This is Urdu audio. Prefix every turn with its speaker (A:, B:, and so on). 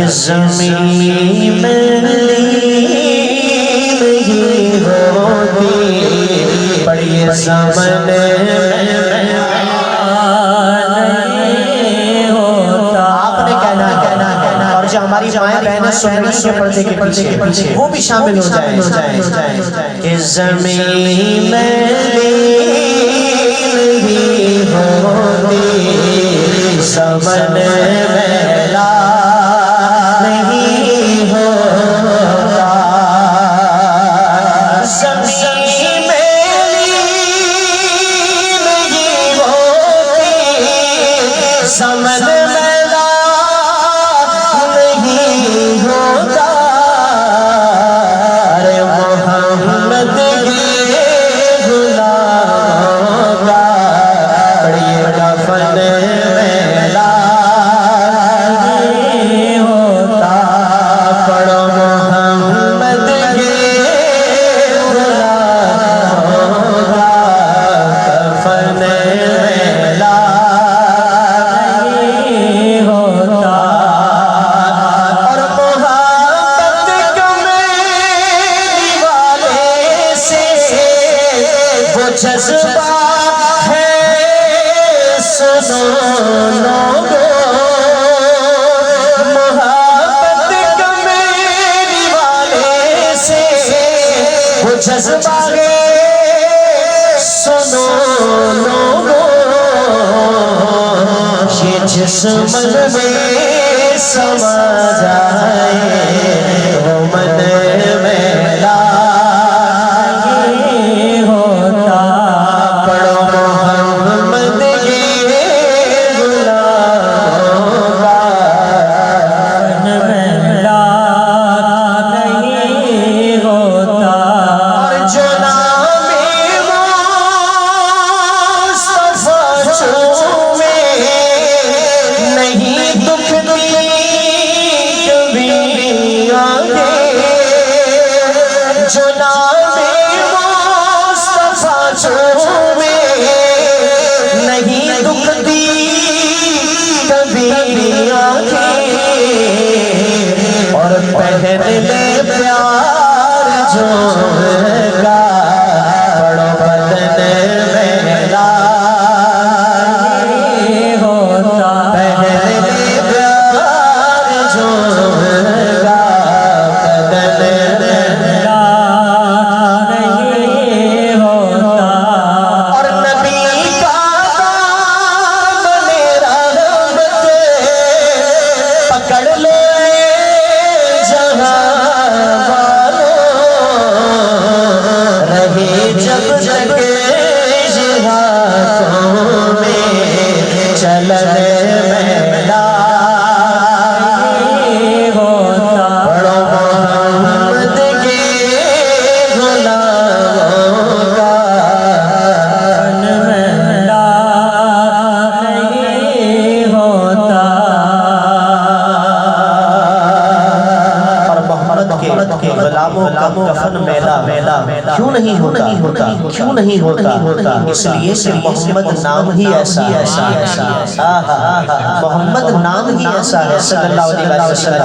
A: زمین میں نہیں ہوتی بڑی زمن نہیں ہوتا۔ آپ نے کہنا اور جو ہماری مائیں بہنیں سن رہی ہیں پردے کے پیچھے وہ بھی شامل ہو جائیں کہ زمین میں نہیں ہوتی زمن میلا نہیں ہوتا۔ زمین میلی نہیں ہوتی زمن میلا نہیں ہوتا۔ ارے محمد کے غلاموں کا پڑھیے کفن میلا نہیں ہوتا۔ پڑھو محمد کے غلاموں کا کفن میلا نہیں ہوتا۔ اور محبت کا میری والے سے وہ جذبہ ہے سنو لوگو۔ محبت کا میری والے سے وہ جذبہ ہے سنو لوگو۔ یہ جسم میں سما جائے وہ من میلا نہیں ہوتا۔ پڑھو محمد کے غلاموں کا کفن میلا نہیں ہوتا۔ اور جو نام مصطفیٰ چومے نہیں دکھتی کبھی آنکھیں۔ جو نام مصطفیٰ چومے نہیں دکھتی کبھی آنکھیں۔ اور پہن لے پیار جو کا پڑھو بدن میلا نہیں ہوتا۔ پہن لے پیار جو کا بدن میلا نہیں ہوتا۔ اور نبی کا دامن رحمت پکڑ لو جہاں والوں رہے جب تک یہ ہاتھوں میں چلن میلا نہیں ہوتا۔ پڑھو محمد کے غلاموں کا کفن میلا نہیں ہوتا۔ اور محمد کے غلاموں کا کفن میلا کیوں نہیں ہوتا؟ کیوں نہیں ہوتا؟ اس لیے کہ محمد نام ہی ایسا ہے۔ محمد نام ہی ایسا ہے صلی اللہ علیہ وسلم۔